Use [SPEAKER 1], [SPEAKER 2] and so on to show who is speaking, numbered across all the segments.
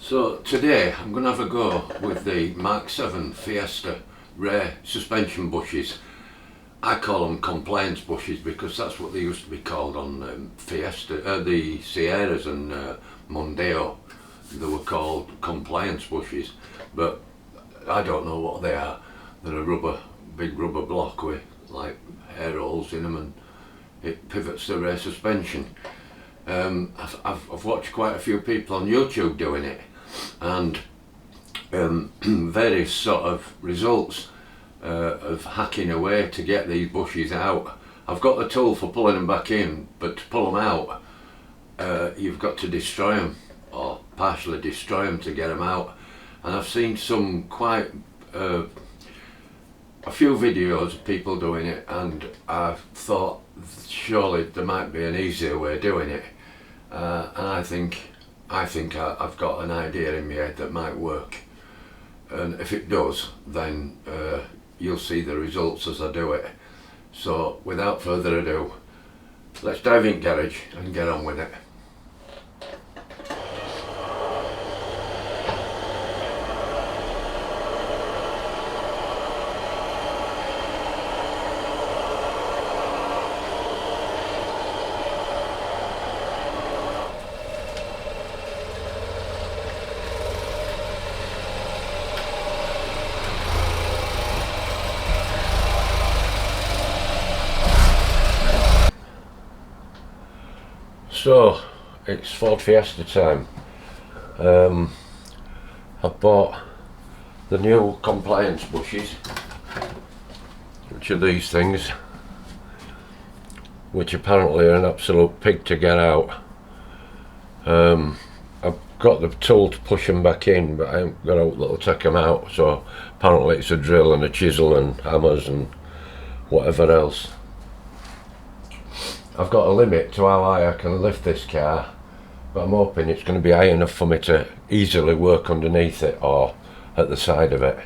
[SPEAKER 1] So today I'm going to have a go with the Mark 7 Fiesta Rear suspension bushes. I call them compliance bushes because that's what they used to be called on Fiesta, the Sierras and Mondeo. They were called compliance bushes, but I don't know what they are. They're a big rubber block with like air holes in them, and it pivots the rear suspension. I've watched quite a few people on YouTube doing it, and various sort of results of hacking away to get these bushes out. I've got the tool for pulling them back in, but to pull them out you've got to destroy them or partially destroy them to get them out. And I've seen some quite a few videos of people doing it, and I thought surely there might be an easier way of doing it, and I think I've got an idea in my head that might work, and if it does, then you'll see the results as I do it. So without further ado, let's dive in garage and get on with it. So it's Ford Fiesta time. I've bought the new compliance bushes, which are these things, which apparently are an absolute pig to get out. I've got the tool to push them back in, but I haven't got a little take them out, so apparently it's a drill and a chisel and hammers and whatever else. I've got a limit to how high I can lift this car, but I'm hoping it's going to be high enough for me to easily work underneath it or at the side of it.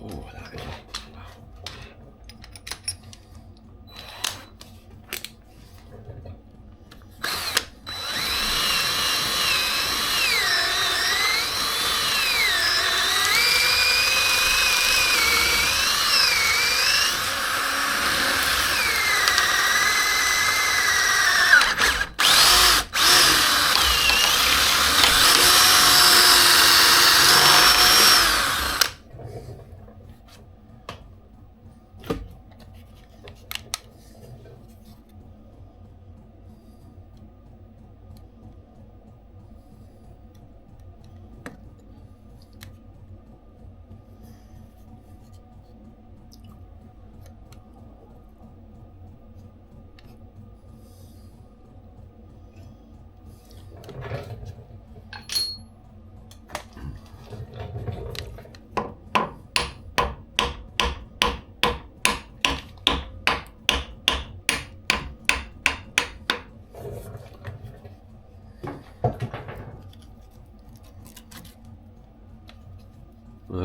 [SPEAKER 1] Oh, that is it.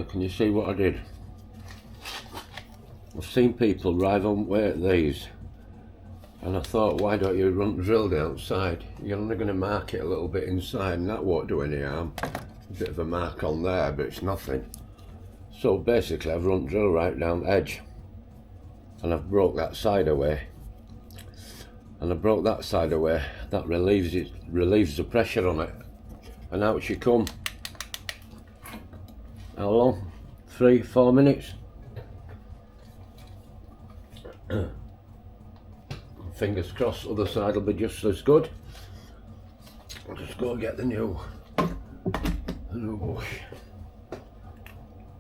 [SPEAKER 1] Can you see what I did? I've seen people drive on way at these, and I thought, why don't you run drill the outside? You're only going to mark it a little bit inside, and that won't do any harm. A bit of a mark on there, but it's nothing. So basically, I've run drill right down the edge, and I've broke that side away. And I broke that side away. That relieves the pressure on it. And out you come. How long? 3-4 minutes. Fingers crossed, other side will be just as good. I'll just go and get the new bush.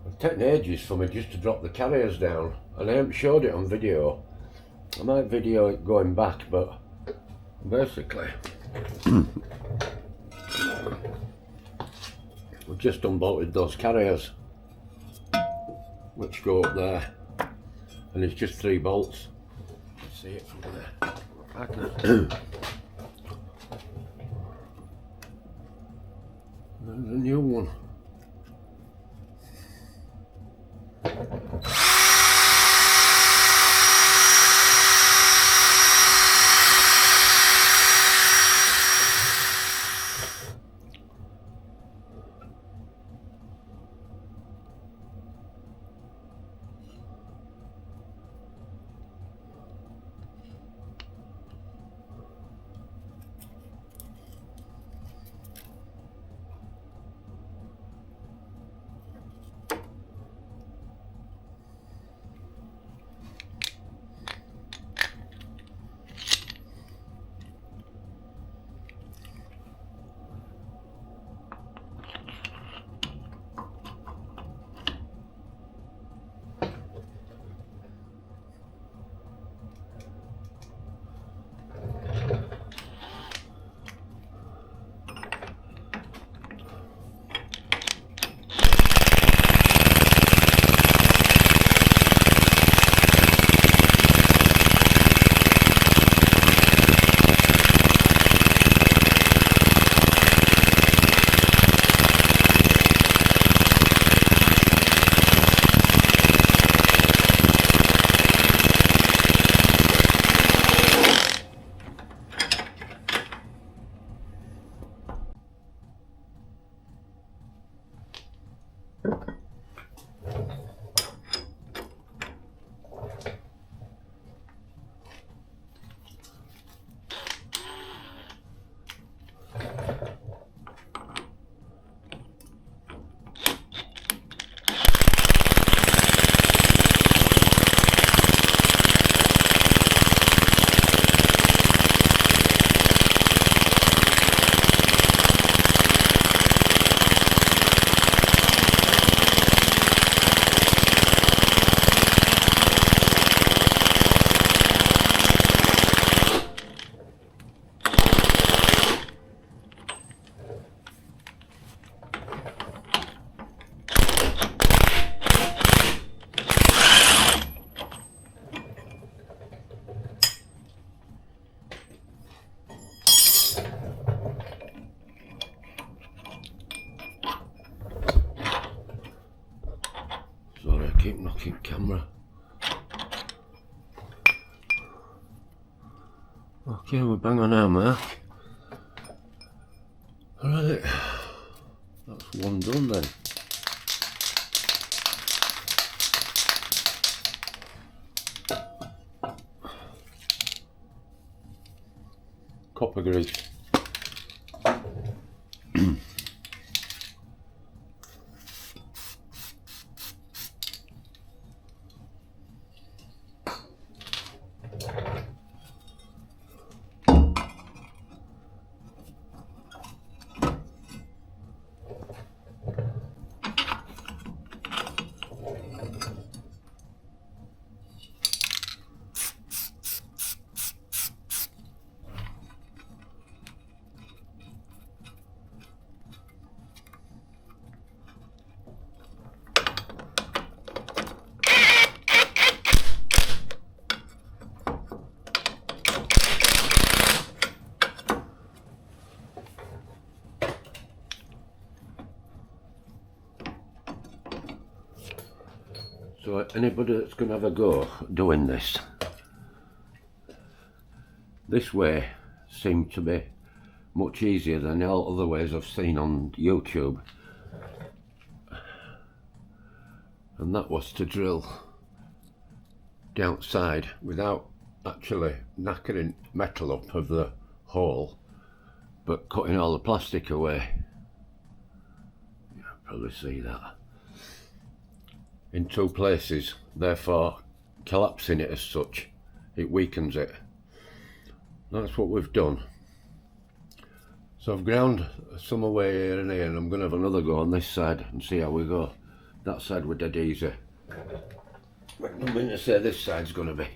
[SPEAKER 1] It's taken ages for me just to drop the carriers down, and I haven't showed it on video. I might video it going back, but basically we've just unbolted those carriers which go up there, and it's just 3 bolts. See it from there. I can. There's a new one. keep knocking camera. Okay, we're bang on our mark. Alright, that's one done then. Copper grease. So anybody that's going to have a go doing this way seemed to be much easier than all other ways I've seen on YouTube, and that was to drill the outside without actually knackering metal up of the hole, but cutting all the plastic away. You'll probably see that in two places, therefore collapsing it as such, it weakens it. That's what we've done. So I've ground some away here and here, and I'm going to have another go on this side and see how we go. That side we're dead easy. I'm going to say this side's going to be.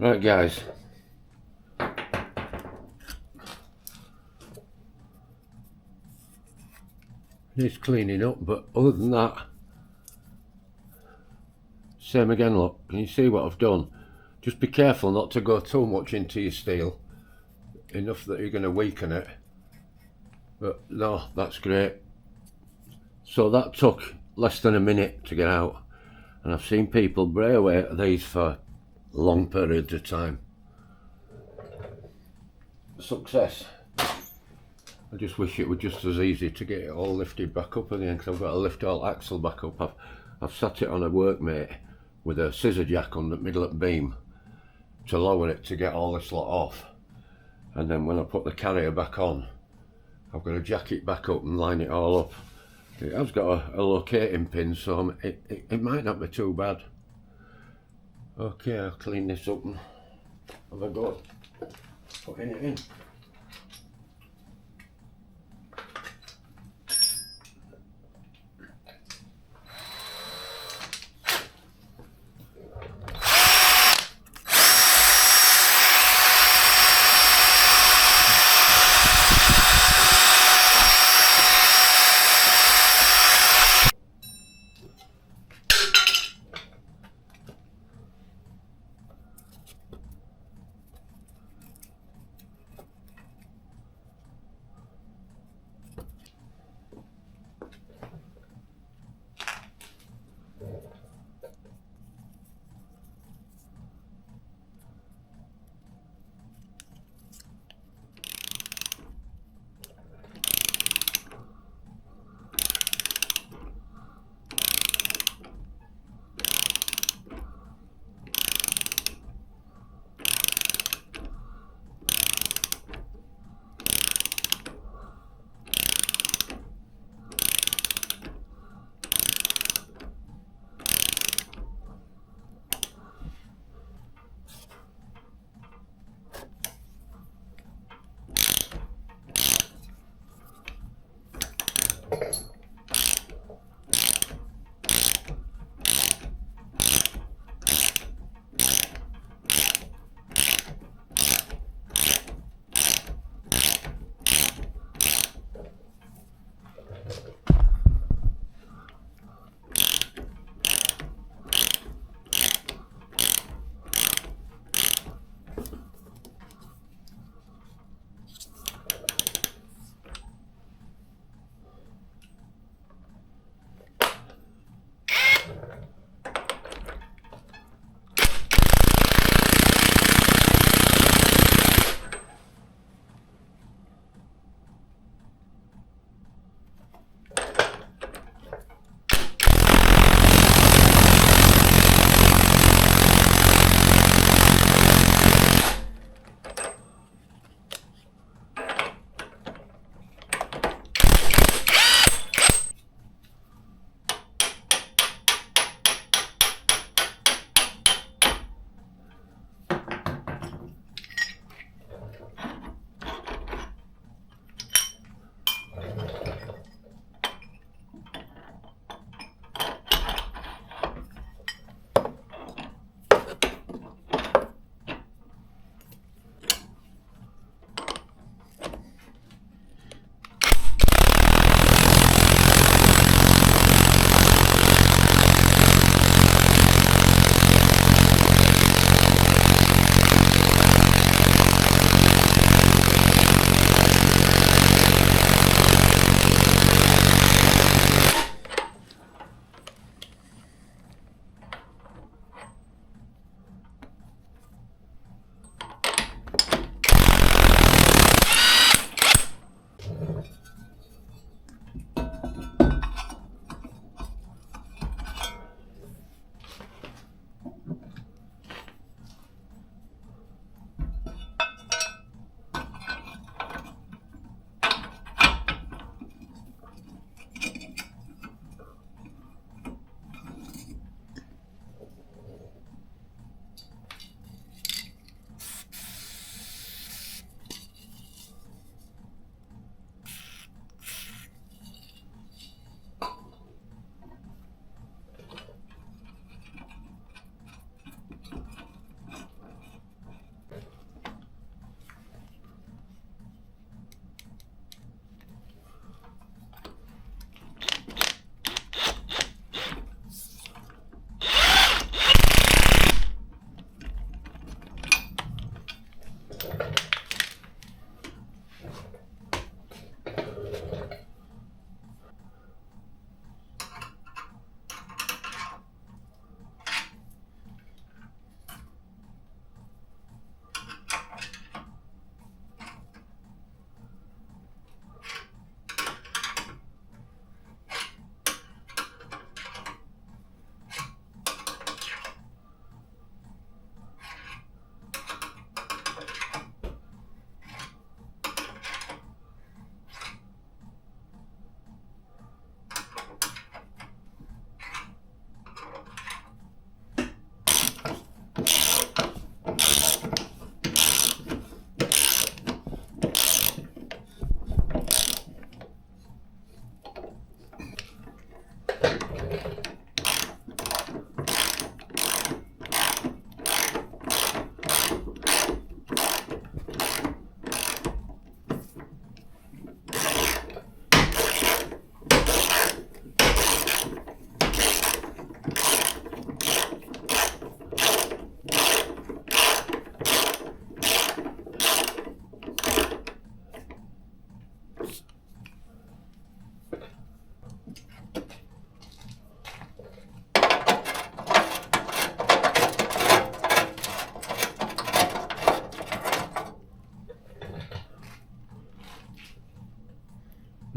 [SPEAKER 1] Right guys, needs cleaning up, but other than that, same again. Look, can you see what I've done? Just be careful not to go too much into your steel, enough that you're going to weaken it. But no, that's great. So that took less than a minute to get out, and I've seen people bray away at these for long periods of time. Success. I just wish it were just as easy to get it all lifted back up again, because I've got to lift all axle back up. I've sat it on a workmate with a scissor jack on the middle of the beam, to lower it to get all this lot off, and then when I put the carrier back on, I've got to jack it back up and line it all up. It has got a locating pin, so it might not be too bad. Okay, I'll clean this up and have a go at putting it in.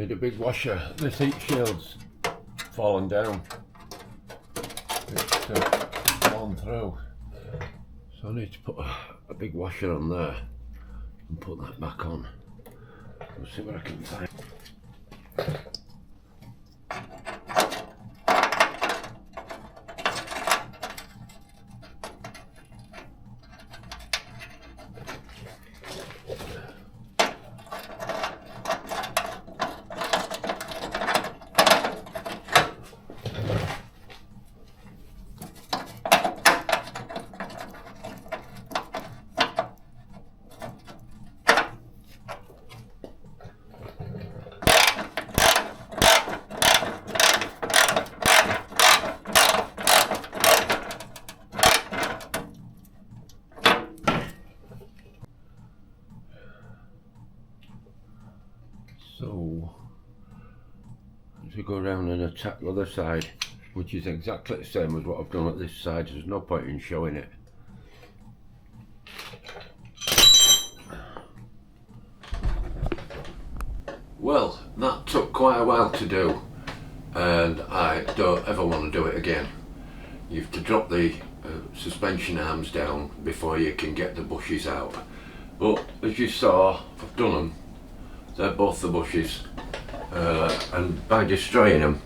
[SPEAKER 1] Need a big washer. This heat shield's fallen down. It's gone through. So I need to put a big washer on there and put that back on. Let's see what I can find. So, as we go around and attack the other side, which is exactly the same as what I've done at this side, there's no point in showing it. Well, that took quite a while to do, and I don't ever want to do it again. You have to drop the suspension arms down before you can get the bushes out. But as you saw, I've done them. They're both the bushes, and by destroying them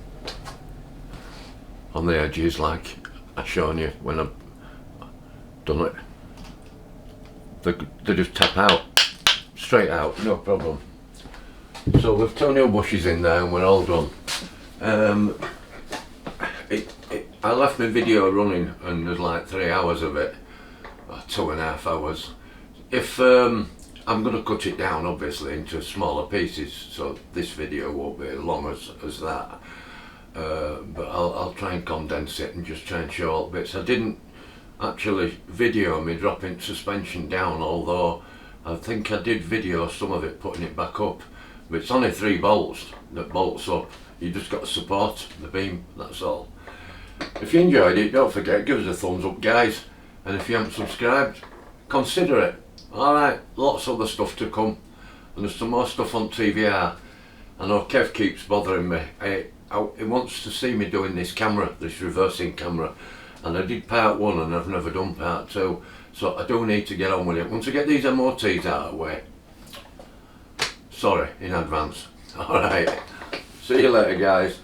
[SPEAKER 1] on the edges like I've shown you when I've done it, they just tap out, straight out, no problem. So we've 2 new bushes in there and we're all done. I left my video running and there's like 3 hours of it, or 2.5 hours. If I'm going to cut it down obviously into smaller pieces, so this video won't be as long as that, but I'll try and condense it and just try and show all bits. I didn't actually video me dropping suspension down, although I think I did video some of it putting it back up, but it's only 3 bolts that bolts up. You just got to support the beam, that's all. If you enjoyed it, don't forget, give us a thumbs up guys, and if you haven't subscribed, consider it. Alright, lots of other stuff to come, and there's some more stuff on TVR. I know Kev keeps bothering me. He wants to see me doing this camera, this reversing camera, and I did part 1 and I've never done part 2, so I do need to get on with it. Once I get these MOTs out of the way, sorry in advance. Alright, see you later guys.